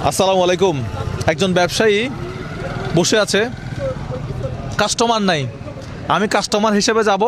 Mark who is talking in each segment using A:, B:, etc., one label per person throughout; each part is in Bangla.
A: আসসালামু আলাইকুম। একজন ব্যবসায়ী বসে আছে, কাস্টমার নাই। আমি কাস্টমার হিসেবে যাব,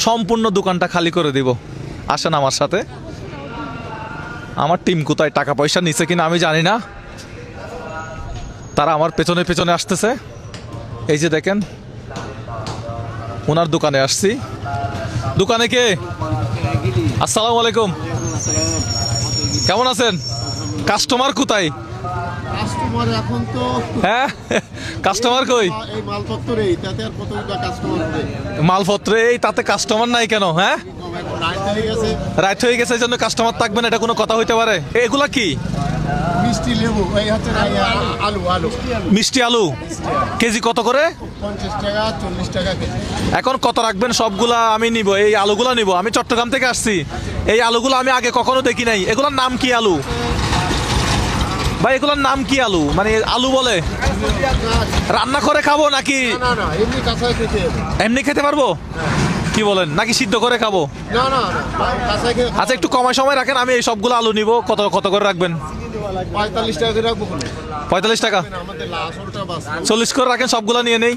A: সম্পূর্ণ দোকানটা খালি করে দিব। আসেন আমার সাথে। আমার টিম কোথায়, টাকা পয়সা নিছে কিনা আমি জানি না, তারা আমার পেছনে পেছনে আসতেছে। এই যে দেখেন, ওনার দোকানে আসছি। দোকানে কে? আসসালামু আলাইকুম, কেমন আছেন? কাস্টমার কোথায়?
B: কাস্টমার এখন তো
A: হ্যাঁ, কাস্টমার কই?
B: এই মালপত্রেই তাতে আর কতটা কাস্টমার হবে।
A: মালপত্রে এই, তাতে কাস্টমার নাই কেন? হ্যাঁ,
B: রাইট হয়ে গেছে।
A: রাইট হয়ে গেছে, এই জন্য কাস্টমার থাকবে না, এটা কোনো কথা হইতে পারে? এগুলা কি?
B: মিষ্টি লেবু, এই হচ্ছে আলু আলু
A: মিষ্টি আলু কেজি কত করে?
B: 50 টাকা 40 টাকা কেজি।
A: এখন কত রাখবেন? সবগুলা আমি নিব, এই আলুগুলা নিব। আমি চট্টগ্রাম থেকে আসছি, এই আলুগুলো আমি আগে কখনো দেখি নাই। এগুলোর নাম কি আলু ভাই? এগুলোর নাম কি আলু? মানে আলু বলে রান্না করে খাবো নাকি
B: না না, এমনি কাঁচাই খেতে হবে।
A: এমনি খেতে পারবো? কি বলেন, নাকি সিদ্ধ করে খাবো?
B: না না না, কাঁচাই খেতে।
A: আচ্ছা, একটু কমায় সময় রাখেন, আমি এই সবগুলো আলু নিব। কত কত করে রাখবেন?
B: 45 টাকা করে রাখবো।
A: 45 টাকা।
B: আমাদের লাস্টটা বাস
A: 40 করে রাখেন, সবগুলো নিয়ে নেই।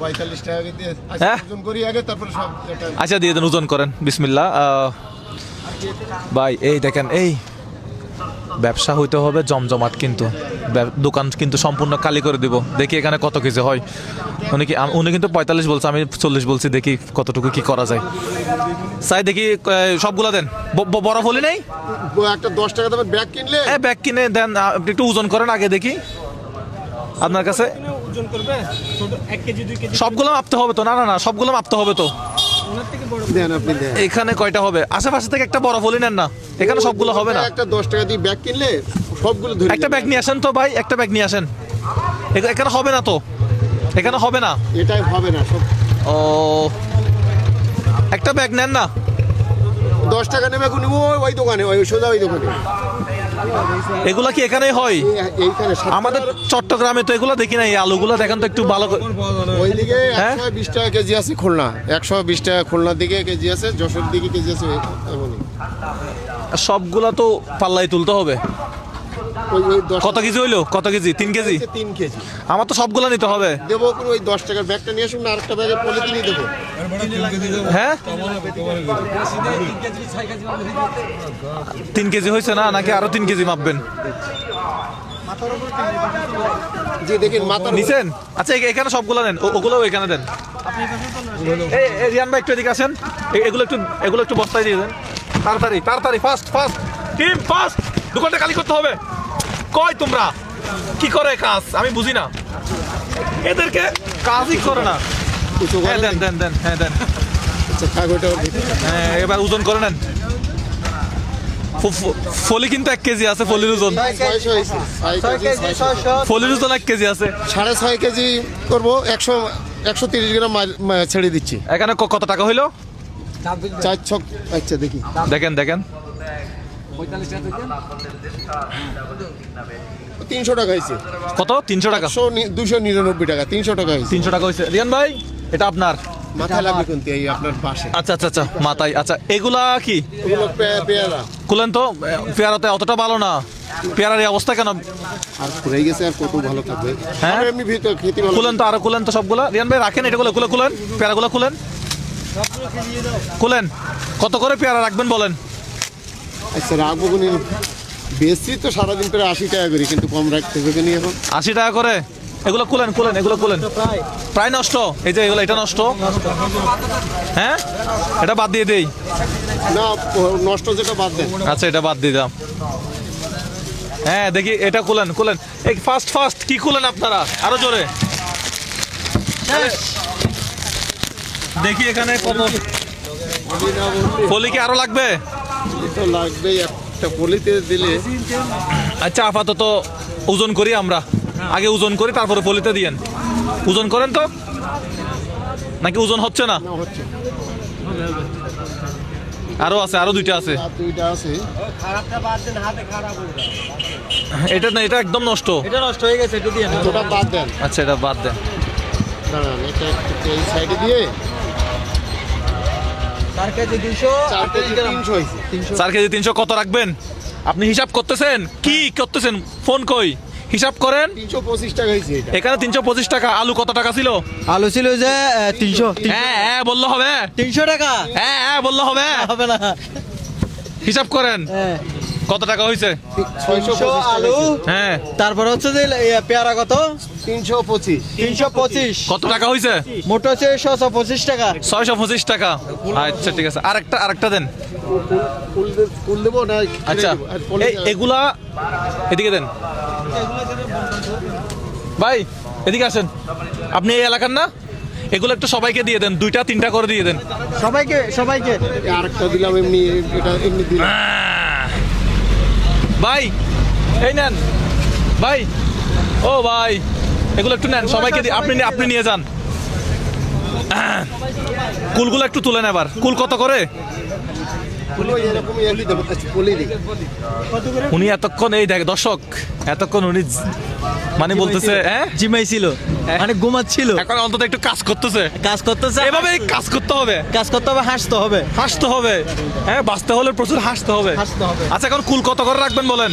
B: 45 টাকা দিয়ে
A: হ্যাঁ?
B: ওজন করি আগে, তারপরে সব এটা।
A: আচ্ছা, দিয়ে দেন, ওজন করেন। বিসমিল্লাহ। ভাই এই দেখেন, এই ব্যবসা হইতে হবে জমজমাট, কিন্তু দোকান কিন্তু সম্পূর্ণ খালি করে দিব। দেখি এখানে কত কেজি হয়। উনি কিন্তু 45 বলছে, আমি 40 বলছি। দেখি কতটুকু কি করা যায়। চাই দেখি, সবগুলা দেন। বরফ হলি নেই?
B: একটা 10 টাকা দামের ব্যাগ কিনলে
A: হ্যাঁ, ব্যাগ কিনে দেন। আপনি একটু ওজন করেন আগে, দেখি আপনার কাছে।
C: ওজন করবে ছোট 1 কেজি 2 কেজি
A: সবগুলো মাপতে হবে তো? না না না, সবগুলো মাপতে হবে তো।
C: ওনার থেকে বড়
B: দেন, আপনি দেন।
A: এখানে কয়টা হবে? আশেপাশে থেকে একটা বরফ হলি নেন না, এখানে সবগুলো হবে না।
B: একটা 10 টাকা দিয়ে ব্যাগ কিনলে সবগুলো ধরে
A: একটা ব্যাগ নিয়ে আসেন তো ভাই, একটা ব্যাগ নিয়ে আসেন। এখানে হবে না তো, এখানে হবে না।
B: এটাই হবে না সব।
A: ও, একটা ব্যাগ নেন না।
B: 10 টাকা নেবে এখন ওই দোকানে, ওই সোজা ওই দোকানে।
A: এগুলা কি এখানেই হয়?
B: এইখানে
A: আমাদের চট্টগ্রামে তো এগুলো দেখি না। এই আলুগুলো দেখেন তো একটু ভালো করে।
B: ওইদিকে
A: হ্যাঁ?
B: 120 টাকা কেজি আছে খুলনা, 120 টাকা খুলনার দিকে কেজি আছে, যশোর দিকে কেজি আছে এমনই।
A: সবগুলা তো পাল্লাই তুলতে হবে।
B: ওই 10
A: কত কেজি হইলো? কত কেজি? 3 কেজি?
B: 3 কেজি
A: আমার তো সবগুলা নিতে হবে।
B: দেবো। ওই 10 টাকার ব্যাগটা নিয়ে আসুন না, আরেকটা ব্যাগে পলিথিনই দেবো।
A: হ্যাঁ, 3 কেজি হয়েছে না, নাকি আরো 3 কেজি মাপবেন?
B: যে দেখেন মাথার
A: নিছেন? আচ্ছা, এখানে সবগুলা নেন, ওগুলো এখানে দেন। এই রিয়ান ভাই, একটু এদিকে আসেন। এগুলো একটু বস্তায় দিয়ে দেন। তাড়াতাড়ি তাড়াতাড়ি, ফাস্ট ফাস্ট টিম, ফাস্ট। দোকানটা খালি করতে হবে। কই তোমরা কি করে কাজ আমি বুঝি না, এদেরকে কাজই করে না।
B: কিছু
A: হ্যাঁ, দেন দেন দেন, হ্যাঁ দেন।
B: কাগজটা
A: হ্যাঁ, এবার ওজন করে নেন। ফলি কিন্তু 1 কেজি আছে, ফলির ওজন।
B: 600 হয়েছে, 6 কেজি 600।
A: ফলির ওজন 1 কেজি আছে।
B: 6.5 কেজি করবো, 130 গ্রাম ছেড়ে দিচ্ছি।
A: এখানে কত টাকা হইলো?
B: 4 ছক। আচ্ছা দেখি,
A: দেখেন দেখেন।
B: 300 টাকা হয়েছে।
A: কত? 300 টাকা।
B: 299 টাকা, 300 টাকা হয়েছে।
A: 300 টাকা হয়েছে। রিয়ান ভাই, এটা আপনার।
B: মাথায় লাগবে কোনটি? এই আপনার পাশে
A: আচ্ছা আচ্ছা আচ্ছা, মাথায়। আচ্ছা, এগুলা কি?
B: ওগুলো পেয়ারা।
A: খুলেন তো। পেয়ারাতে অতটা ভালো না। পেয়ারার এই অবস্থা কেন?
B: আর ফুরাই গেছে, আর কত ভালো থাকবে।
A: হ্যাঁ?
B: আর এমনি ভিতর খেতে ভালো।
A: খুলেন তো, আরো খুলেন তো সবগুলা। রিয়ান ভাই রাখেন, এটাগুলো খুলেন। পেয়ারাগুলো খুলেন, খুলেন। কত করে পেয়ারা রাখবেন বলেন?
B: আচ্ছা রাখবো কোন? বেশি তো সারাদিন পরে 80 টাকা করি, কিন্তু কম রাখতে হবে কেন এখন?
A: 80 টাকা করে। এগুলো খুলেন খুলেন, এগুলো খুলেন। প্রায় নষ্ট। এই যে এগুলো, এটা নষ্ট। হ্যাঁ, এটা বাদ দিয়ে দেই।
B: না, নষ্ট যেটা বাদ দেন।
A: আচ্ছা, এটা বাদ দিয়ে দাম। হ্যাঁ, দেখি এটা খুলেন খুলেন। এই ফাস্ট ফাস্ট, কি খুলেন আপনারা? আরো জোরে। দেখি এখানে কত ফলি কি আরো লাগবে?
B: তো লাগবেই, একটা পলিতে দিলে।
A: আচ্ছা, আপাতত ওজন করি আমরা। আগে ওজন করি, তারপরে ফলিতে দিয়েন। ওজন করেন তো, নাকি ওজন হচ্ছে না?
B: না হচ্ছে,
A: আরো আছে, আরো 2টা আছে।
B: আর 2টা আছে।
A: এটা না, এটা একদম নষ্ট।
C: এটা নষ্ট হয়ে গেছে, এটা দিয়ে না।
B: ওটা বাদ দেন।
A: আচ্ছা, এটা বাদ দেন।
B: দাঁড়ান, এটা একটু এই সাইডে দিয়ে।
C: 4 কেজি 200,
B: 4 কেজি 300 হয়েছে।
A: 4 কেজি 300 কত রাখবেন? আপনি হিসাব করতেছেন? কি করতেছেন? ফোন কই? হিসাব করেন।
B: 325 টাকা হয়েছে এটা।
A: এখানে 325 টাকা। আলু কত টাকা ছিল?
D: আলু ছিল যে 300
A: হ্যাঁ হ্যাঁ বললে হবে।
D: 300 টাকা
A: হ্যাঁ হ্যাঁ বললে হবে।
D: হবে না।
A: হিসাব করেন
D: হ্যাঁ,
A: কত টাকা হয়েছে।
B: 625
D: আলু,
A: হ্যাঁ
D: তারপর হচ্ছে যে পেয়ারা কত
B: 325।
D: 325,
A: কত টাকা হয়েছে?
D: মোট হচ্ছে 625 টাকা।
A: 625 টাকা। আচ্ছা ঠিক আছে, আরেকটা দেন।
B: ফুল দেবো না?
A: আচ্ছা
B: আর পলি-
A: এগুলা এদিকে দেন ভাই, এদিকে আসেন। আপনি এই এলাকার না? এগুলো একটু সবাইকে দিয়ে দেন, 2টা 3টা করে দিয়ে দেন।
D: সবাইকে সবাইকে
B: আরেকটা দিলাম এমনি, এটা এমনি দিলাম।
A: ভাই এই নেন ভাই, ও ভাই এগুলো একটু নেন, সবাইকে আপনি নিয়ে যান। কুলগুলো একটু তুলেন এবার। কুল কত করে?
B: ফুল ওই এরকমই এমনি দেবো। আচ্ছা, পলি দিই।
A: উনি এতক্ষণ এই দেখ দর্শক, এতক্ষণ উনি মানে বলতেছে হ্যাঁ
D: জিমাই ছিল, মানে ঘুমাচ্ছিল,
A: এখন অন্তত একটু কাজ করতেছে।
D: কাজ করতেছে।
A: এভাবে কাজ করতে হবে,
D: কাজ করতে হবে, হাসতে হবে।
A: হাসতে হবে। হ্যাঁ বাঁচতে হলে প্রচুর হাসতে হবে।
D: হাসতে হবে।
A: আচ্ছা এখন কুল কত করে রাখবেন বলেন?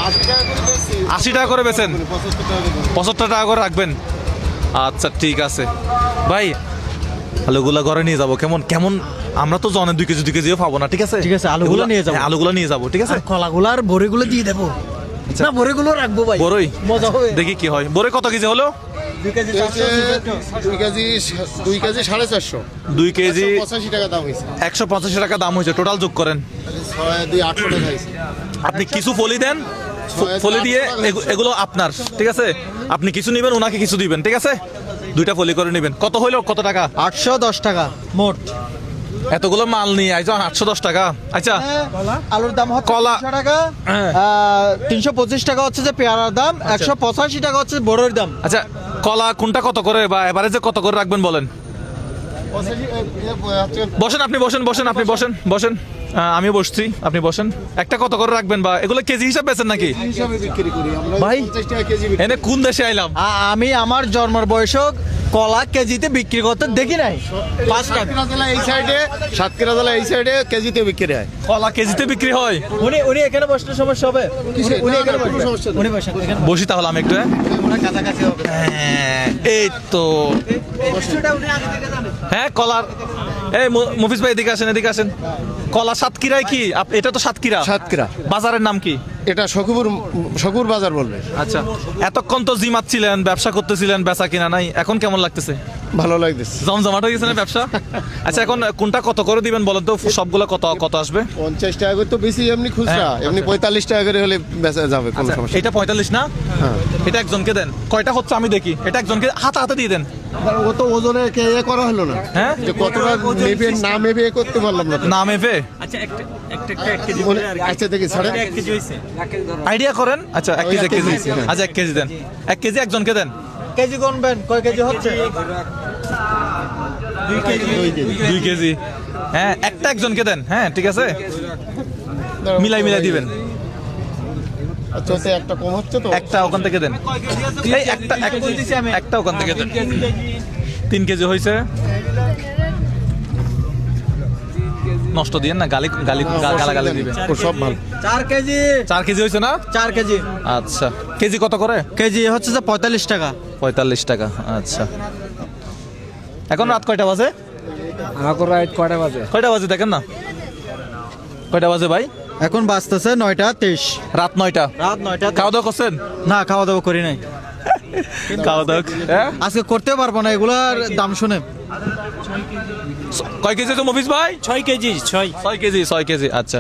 B: 80 টাকা করে বেশি।
A: 80 টাকা করে বেচেন,
B: 75 টাকা করে।
A: 75 টাকা করে রাখবেন। আচ্ছা ঠিক আছে ভাই, আলুগুলা ঘরে নিয়ে যাবো। কেমন কেমন, আমরা তো জনে 2 কেজিও পাবো না, ঠিক আছে?
D: ঠিক আছে, আলুগুলো নিয়ে যাবো।
A: হ্যাঁ, আলুগুলো নিয়ে যাবো, ঠিক আছে?
D: আর কলাগুলার বড়িগুলো দিয়ে দেবো। না, বড়িগুলো রাখবো ভাই।
A: বড়ই
D: মজা হবে।
A: দেখি কি হয়। বড়ই কত কেজি হলো?
D: 2 কেজি
B: এই যে 2 কেজি 450।
A: 2 কেজি
B: 85 টাকা দাম হয়েছে।
A: 185 টাকা দাম হয়েছে। টোটাল যোগ করেন।
B: 6 2 800 টাকা হয়েছে।
A: আপনি কিছু ফলি দেন,
B: ছয়
A: ফলি দিয়ে
B: 800
A: এগুলো আপনার, ঠিক আছে? আপনি কিছু নেবেন, ওনাকে কিছু দিবেন, ঠিক আছে? 2টা ফলি করে নেবেন। কত হইলো, কত টাকা?
D: 810 টাকা মোট।
A: এতগুলো মাল নিয়ে আইছো 810 টাকা। আচ্ছা
D: আলুর দাম হচ্ছে
A: কলা।
D: 300 টাকা,
A: হ্যাঁ।
D: 325 টাকা হচ্ছে যে পেয়ারার দাম, 185 টাকা হচ্ছে বড়ির দাম।
A: আচ্ছা কলা কোনটা কত করে বা এভারেজে কত করে রাখবেন বলেন?
B: 85
A: বসেন আপনি, আপনি বসেন। আমি বসছি, আপনি বসেন। একটা কত করে রাখবেন বা এগুলো কেজি হিসাব বেচেন নাকি?
B: হিসাবে বিক্রি করি আমরা।
A: ভাই।
B: 50 টাকা কেজি বিক্রি।
A: এনে কোন দেশে আইলাম?
D: আমি আমার জন্মের বয়সে কলা কেজিতে বিক্রি করতে দেখি নাই। 5 টাকা।
B: সাতক্ষীরা জেলা এই সাইডে কেজিতে বিক্রি হয়।
A: কলা কেজিতে বিক্রি হয়?
D: উনি এখানে বসলে সমস্যা হবে? উনি এখানে
B: কোনো
D: বসবেন।
B: সমস্যা নেই।
D: উনি বসেন এখানে।
A: বসি তাহলে আমি একটু।
D: কাছাকাছি হবে।
A: হ্যাঁ, এই তো। হ্যাঁ কলার, এই মফিজ ভাই এদিকে আসেন। কলা সাতক্ষীরায় কি এটা তো সাতক্ষীরা।
B: সাতক্ষীরা।
A: বাজারের নাম কি?
B: এটা শকুর বাজার বলবে।
A: আচ্ছা এতক্ষণ তো জিমাচ্ছিলেন, ব্যবসা করতেছিলেন, বেচা কিনা নাই, এখন কেমন লাগতেছে?
B: ভালো লাগতেছে।
A: জমজমাট হয়ে গেছে না ব্যবসা? আচ্ছা এখন কোনটা কত করে দিবেন বলেন তো? সবগুলো কত আসবে?
B: 50 টাকা করে তো বেশি এমনি খুচরা,
A: হ্যাঁ,
B: এমনি 45 টাকা করে হলে বেচা যাবে, কোনো
A: আচ্ছা,
B: সমস্যা
A: এটা 45 না?
B: হ্যাঁ।
A: এটা একজনকে দেন। কয়টা হচ্ছে আমি দেখি। এটা একজনকে হাতে দিয়ে দেন।
B: ও তো ওজনে করা হলো না,
A: হ্যাঁ
B: যে কতটা মেপে না মেপে করতে পারলাম না তো।
A: নাম এফে
C: আচ্ছা একটা 1 কেজি
B: মনে- আচ্ছা দেখি ছাড়ে।
C: 1 কেজি হইছে।
A: আইডিয়া করেন। আচ্ছা 1 কেজি, 1 কেজি।
B: হ্যাঁ।
A: আচ্ছা 1 কেজি দেন, 1 কেজি একজনকে দেন।
D: কেজি গুনবেন, কয় কেজি হচ্ছে?
C: 2 কেজি।
A: 2 কেজি। হ্যাঁ একটা একজনকে দেন। হ্যাঁ ঠিক আছে, মিলাই দিবেন।
B: আচ্ছা ওতে একটা কম হচ্ছে তো।
A: একটা ওখান থেকে দেন। এই একটা ওখান থেকে দেন। 3 কেজি হয়েছে। নষ্ট দিয়েন না, গালাগালি দিবেন।
B: ও সব ভালো।
D: 4 কেজি।
A: 4 কেজি হয়েছে না?
D: 4 কেজি।
A: আচ্ছা কেজি কত করে?
D: কেজি হচ্ছে যে 45 টাকা।
A: 45 টাকা। আচ্ছা এখন রাত কয়টা বাজে? কয়টা বাজে দেখেন না, কয়টা বাজে ভাই?
D: এখন বাজতেছে 9:23।
A: রাত 9টা।
D: রাত 9টা।
A: খাওয়া দাওয়া করছেন?
D: না, খাওয়া দাওয়া করি নাই।
A: খাওয়া দাওয়া হ্যাঁ?
D: আজকে করতে পারবো না, এগুলার দাম শুনে।
A: কয় কেজি তো মফিজ ভাই?
C: 6 কেজি 6
A: 6 কেজি। আচ্ছা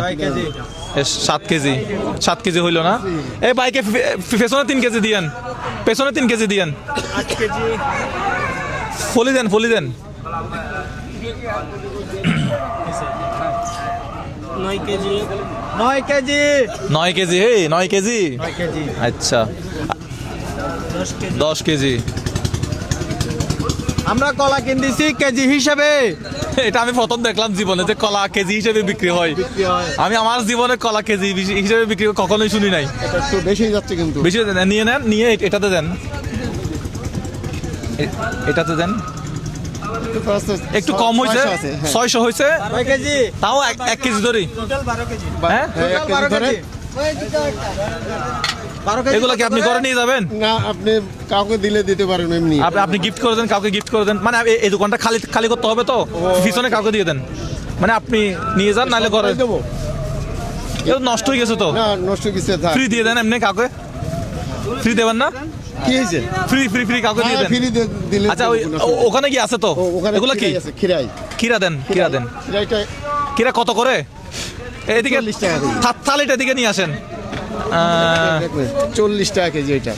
D: 6 কেজি।
A: 7 কেজি হইল না? এই বাইকে পেছনে 3 কেজি দিয়েন, পেছনে 3 কেজি দিয়েন।
C: 8 কেজি।
A: ফলি দেন
C: 9 KG.
D: 9 KG.
A: 9 KG. 9 KG.
D: 9 KG.
A: আচ্ছা 10 কেজি।
D: আমরা কলা কিনতেছি কেজি হিসাবে।
A: এটা আমি প্রথম দেখলাম জীবনে যে কলা কেজি হিসেবে বিক্রি হয়। আমি আমার জীবনে কলা কেজি হিসেবে বিক্রি কখনোই শুনি নাই।
B: এটা একটু বেশি যাচ্ছে কিন্তু।
A: বেশি নিয়ে নেন, নিয়ে এটাতে দেন, এটাতে দেন। একটু কম হয়েছে,
B: 600 আছে, হ্যাঁ।
A: 600 হয়েছে,
D: কয় কেজি?
A: তাও 1 কেজি ধরি।
C: Total 12 KG.
A: হ্যাঁ?
B: হ্যাঁ, 1 কেজি ধরেন।
D: 12 কেজি
A: এগুলো কি আপনি ঘরে নিয়ে যাবেন?
B: না, আপনি কাউকে দিলে দিতে পারেন এমনি।
A: আপনি গিফট করে দেন, কাউকে গিফট করে দেন, মানে এই দোকানটা খালি করতে হবে তো, পিছনে কাউকে দিয়ে দেন, মানে আপনি নিয়ে যান, নাহলে ঘরে
B: দেবো
A: এটা নষ্ট হয়ে গেছে তো,
B: না, নষ্ট কিছু থাক।
A: ফ্রি দিয়ে দেন এমনি কাউকে, ফ্রি দেবেন না?
B: কি হয়েছে?
A: ফ্রি কাউকে দিয়ে
B: হ্যাঁ,
A: দেন।
B: ফ্রি দিলে
A: আচ্ছা
B: দেবো,
A: ওই
B: কোনো অসুবিধা নেই।
A: ওখানে কি আছে তো,
B: ওখানে
A: এগুলো কি
B: খিরাই আছে, খিরাই।
A: কিরা দেন?
B: খিরাইটা
A: কিরা কত করে? এদিকে
B: 40 টাকা কেজি।
A: থালিটা এদিকে নিয়ে আসেন।
B: দেখবেন, 40 টাকা কেজি এটা।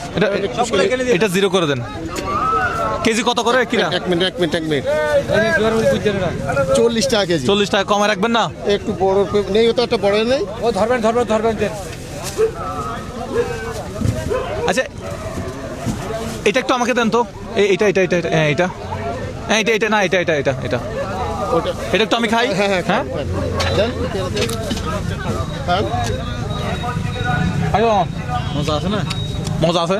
A: এটা 0 করে দেন। কেজি কত করে কিরা?
B: এক মিনিট 40 টাকা কেজি।
A: 40 টাকা কমে রাখবেন না?
B: একটু বড় নেই, তো একটা বড় নেই।
A: আচ্ছা এটা একটু আমাকে দেন তো, এইটা হ্যাঁ এটা, হ্যাঁ এটা না, এটা
B: ওটা
A: এটা একটু আমি খাই।
B: হ্যাঁ হ্যাঁ
A: হ্যাঁ
B: দেন। হ্যাঁ,
A: আয়ো,
D: মজা আছে না?
A: মজা আছে।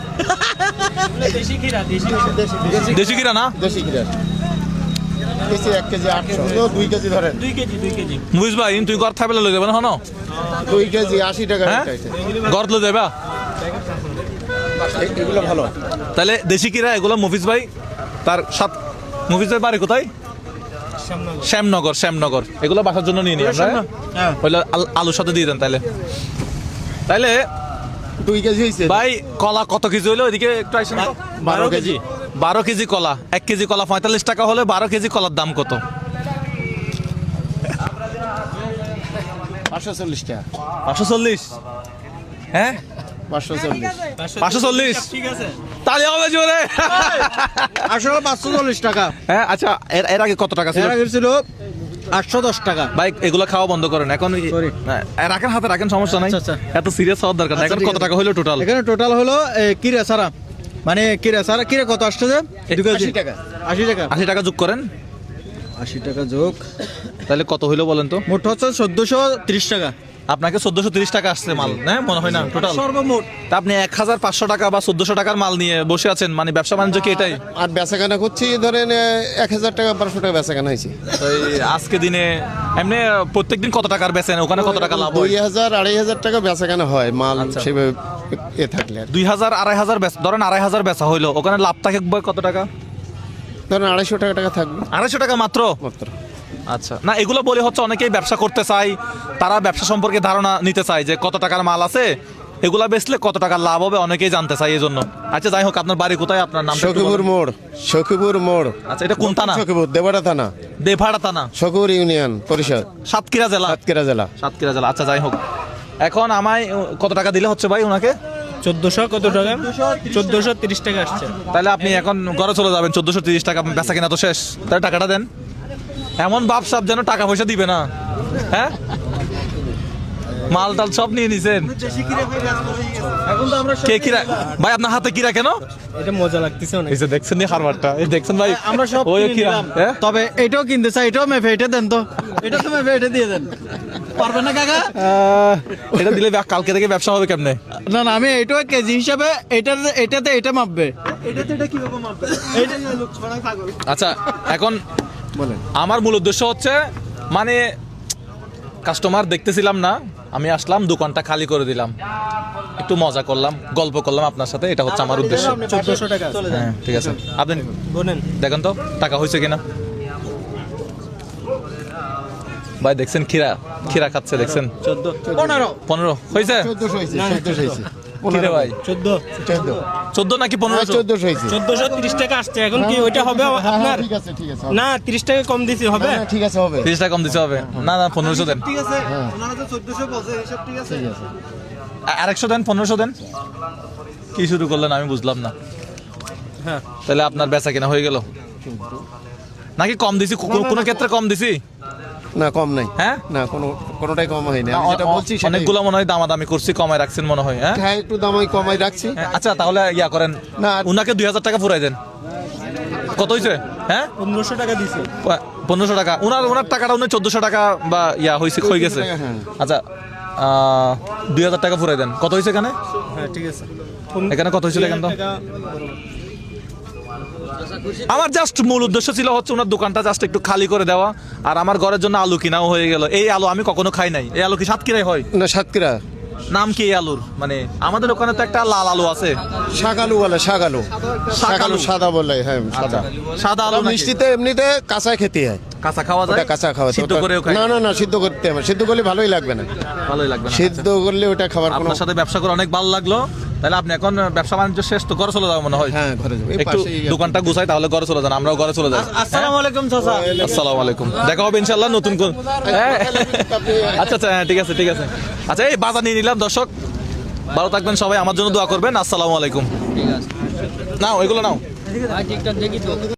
C: দেশি ক্ষীরা,
A: দেশি কিরা না?
B: দেশি খিরা। কেজি 1 কেজি 800, তো 2 কেজি ধরেন।
C: 2 কেজি।
A: বুঝ ভাই তুই ঘর থাকলে লই যাবে না হনো?
B: 2 কেজি 80 টাকা
A: হ্যাঁ
B: এটা।
A: ঘর লই যাবা?
B: এগুলো ভালো।
A: তাহলে দেশি কিরা এগুলো মফিজ ভাই তার সাত, মফিজ ভাই বাড়ি কোথায়? শ্যামনগর। এগুলো বাসার জন্য নিয়ে নিই আমরা।
D: হ্যাঁ।
A: হইলে আলুর সাথে দিয়ে দেন তাইলে
B: 2 কেজি হয়েছে
A: ভাই কলা কত কেজি হইলো ওইদিকে একটু আইসেন তো।
B: 12 কেজি।
A: 12 কেজি কলা, 1 কেজি কলা 45 টাকা হলে 12 কেজি কলার দাম কত?
B: 540 টাকা।
A: 540। হ্যাঁ
B: 540।
A: 540
C: ঠিক আছে।
A: তাহলে হবে জোরে।
D: আসলে 540 টাকা।
A: হ্যাঁ আচ্ছা এর আগে কত টাকা ছিল?
D: এর আগে ছিল 810 টাকা।
A: ভাই এগুলো খাওয়া বন্ধ করেন এখন।
D: Sorry.
A: হ্যাঁ, রাখেন হাতে রাখেন, সমস্যা নাই।
D: আচ্ছা।
A: এত সিরিয়াস হওয়ার দরকার নাই।
D: আচ্ছা,
A: এখন
D: ঠিক
A: কত
D: আছে।
A: টাকা হইলো টোটাল?
D: এখানে টোটাল হলো কিরা ছাড়া, মানে কিরা ছাড়া কিরা কত আসছে যে?
B: 80 টাকা।
D: 80 টাকা।
A: 80 টাকা যোগ করেন,
D: 80 টাকা যোগ,
A: তাহলে কত হইলো বলেন তো?
D: মোট হচ্ছে 1430 টাকা।
A: আপনাকে 1430 টাকা আসছে মাল, হ্যাঁ মনে হয় না টোটাল?
D: সর্বমোট।
A: তা আপনি 1500 টাকা বা 1400 টাকার মাল নিয়ে বসে আছেন, মানে ব্যবসা বাণিজ্য কি এটাই?
B: আর বেচাকেনা করছি ধরেন 1000 টাকা 1200 টাকা বেচাকেনা হয়েছে।
A: তো এই আজকে দিনে এমনি প্রত্যেকদিন কত টাকার বেচেন, ওখানে কত টাকা লাভ হয়?
B: 2000 2500 টাকা বেচাকেনা হয় মাল
A: আচ্ছা।
B: সেভাবে থাকলে আর কি।
A: 2000 2500 ধরেন 2500 বেচা হইলো, ওখানে লাভ থাকে কত টাকা?
B: ধরেন 250 টাকা থাকবে
A: 250 টাকা মাত্র?
B: মাত্র।
A: আচ্ছা না এগুলো বলে হচ্ছে অনেকেই ব্যবসা করতে চায়, তারা ব্যবসা সম্পর্কে ধারণা নিতে চায় যে কত টাকার মাল আছে, এগুলা বেচলে কত টাকা লাভ হবে, অনেকেই জানতে চায় এই জন্য। আচ্ছা যাই হোক, আপনার বাড়ি কোথায়, আপনার নাম?
B: সখীপুর মোড়।
A: আচ্ছা এটা কোন থানা?
B: সখীপুর দেবড়া থানা,
A: দেভাড়া থানা,
B: সখীপুর ইউনিয়ন পরিষদ,
A: সাতক্ষীরা জেলা।
B: সাতক্ষীরা জেলা।
A: আচ্ছা যাই হোক, এখন আমায় কত টাকা দিলে হচ্ছে ভাই ওনাকে?
C: 1400 কত টাকা? 1430 টাকা আসছে।
A: তাহলে আপনি এখন ঘরে চলে যাবেন, 1430 টাকা বেচা কিনা তো শেষ, তাহলে টাকাটা দেন। এমন ভাবসাব যেন টাকা পয়সা দিবে না, হ্যাঁ মাল টাল সব নিয়ে নিছেন।
D: এখন তো আমরা
A: কে কিরা ভাই, আপনার হাতে কিরা কেন?
C: এটা মজা লাগতেছে অনেক।
A: এই যে দেখছেন নি হারবারটা, এই দেখছেন ভাই,
D: আমরা সব
A: ওই
D: কিনে
A: কিরা,
D: নিলাম।
A: হ্যাঁ?
D: তবে এটাও কিনতে চাই, এটাও মেপে এটা দেন তো, এটা তো মেপে এটা দিয়ে দেন, পারবেন না কাকা?
A: এটা দিলে কালকে থেকে ব্যবসা হবে কেমনে?
D: না আমি এটাও কেজি হিসাবে এটাতে এটা মাপবে, এটাতে এটা কিভাবে মাপবে? এইটা নিয়ে লোক ছড়াই পাগল।
A: আচ্ছা এখন
B: বলেন।
A: আমার মূল উদ্দেশ্য হচ্ছে, মানে কাস্টমার দেখতেছিলাম না, আমি আসলাম দোকানটা খালি করে দিলাম, একটু মজা করলাম, গল্প করলাম আপনার সাথে, এটা হচ্ছে আমার উদ্দেশ্য।
C: 1400 টাকা।
A: হ্যাঁ ঠিক আছে, আপনি
C: বলেন।
A: দেখেন তো টাকা হয়েছে কিনা। ভাই দেখছেন খিরা খাচ্ছে, দেখছেন? 15 হয়েছে?
B: 1400 হয়েছে, 1400 হয়েছে।
A: কিরে ভাই
C: 14
A: 14 নাকি 1500?
B: 1400 হয়েছে।
C: 1430 টাকা আসছে। এখন কি ওইটা হবে আপনার?
B: ঠিক আছে
C: না 30 টাকা কম দিছি হবে?
B: হ্যাঁ, ঠিক আছে হবে।
A: 30 টাকা কম দিতে হবে? না 1500 দেন,
D: ঠিক আছে, ওনারা তো 1400 বলছে, হিসাব ঠিক আছে।
A: আরেকশো দেন, 1500 দেন। কি শুরু করলেন আমি বুঝলাম না।
C: হ্যাঁ।
A: তাহলে আপনার বেচা কেনা হয়ে গেল নাকি কম দিছি? কোনো ক্ষেত্রে কম দিছি?
B: না কম নাই।
A: হ্যাঁ
B: না কোনোটাই কম হয়নি, আমি যেটা বলছি সেটাই।
A: অনেকগুলো মনে হয় দামাদামি করছি, কমায় রাখছেন মনে হয়। হ্যাঁ
B: হ্যাঁ, একটু দাম আমি কমাই রাখছি।
A: হ্যাঁ, আচ্ছা তাহলে ইয়া করেন,
B: না।
A: উনাকে 2000 টাকা ফুরাই দেন। কত হয়েছে? হ্যাঁ
C: 1500 টাকা দিছি।
A: 1500 টাকা। ওনার টাকাটা উনি 1400 টাকা বা ইয়া হয়েছে, হয়ে গেছে।
B: 1400 টাকা, হ্যাঁ।
A: আচ্ছা 2000 টাকা ফুরাই দেন। কত হয়েছে এখানে?
C: হ্যাঁ ঠিক আছে।
A: এখানে কত হয়েছিল এখানে তো? আমার জাস্ট মূল উদ্দেশ্য ছিল হচ্ছে ওনার দোকানটা জাস্ট একটু খালি করে দেওয়া, আর আমার ঘরের জন্য আলু কিনাও হয়ে গেল। এই আলু আমি কখনো খাই নাই। এই আলু কি সাতক্ষীরায় হয়?
B: না, সাতক্ষীরা
A: নাম কি এই আলুর? মানে আমাদের ওখানে তো একটা লাল আলু আছে,
B: শাকালু বলে, শাকালু শাকালু সাদা বলে, হ্যাঁ সাদা।
A: সাদা আলু নাকি?
B: মিষ্টিতে এমনিতে কাঁচা খেতে হয়,
A: কাঁচা খাওয়া যায়?
B: ওটা কাঁচা খাওয়া যায়।
A: সিদ্ধ করেও খায়?
B: না না না, সিদ্ধ করতে হবে, সিদ্ধ করলে ভালোই লাগবে না,
A: ভালোই লাগবে না।
B: সিদ্ধ করলে ওটা খাবার কোনো।
A: আপনার সাথে ব্যবসা করে অনেক ভালো লাগলো। তাহলে আপনি এখন ব্যবসা বাণিজ্য শেষ তো ঘরে চলে যাবো মনে হয়।
B: হ্যাঁ, ঘরে যাবো, এই
A: একটু
B: পাশেই
A: দোকানটা গুছাই, তাহলে ঘরে চলে যান, আমরাও ঘরে চলে যাই।
D: আসসালামু আলাইকুম চাচা।
A: আসসালামু আলাইকুম, দেখা হবে ইনশাল্লাহ নতুন কোন। হ্যাঁ। আচ্ছা আচ্ছা, হ্যাঁ ঠিক আছে ঠিক আছে। আচ্ছা, এই বাজার নিয়ে নিলাম দর্শক, ভালো থাকবেন সবাই, আমার জন্য দোয়া করবেন। আসসালামু আলাইকুম। নাও এগুলো নাও।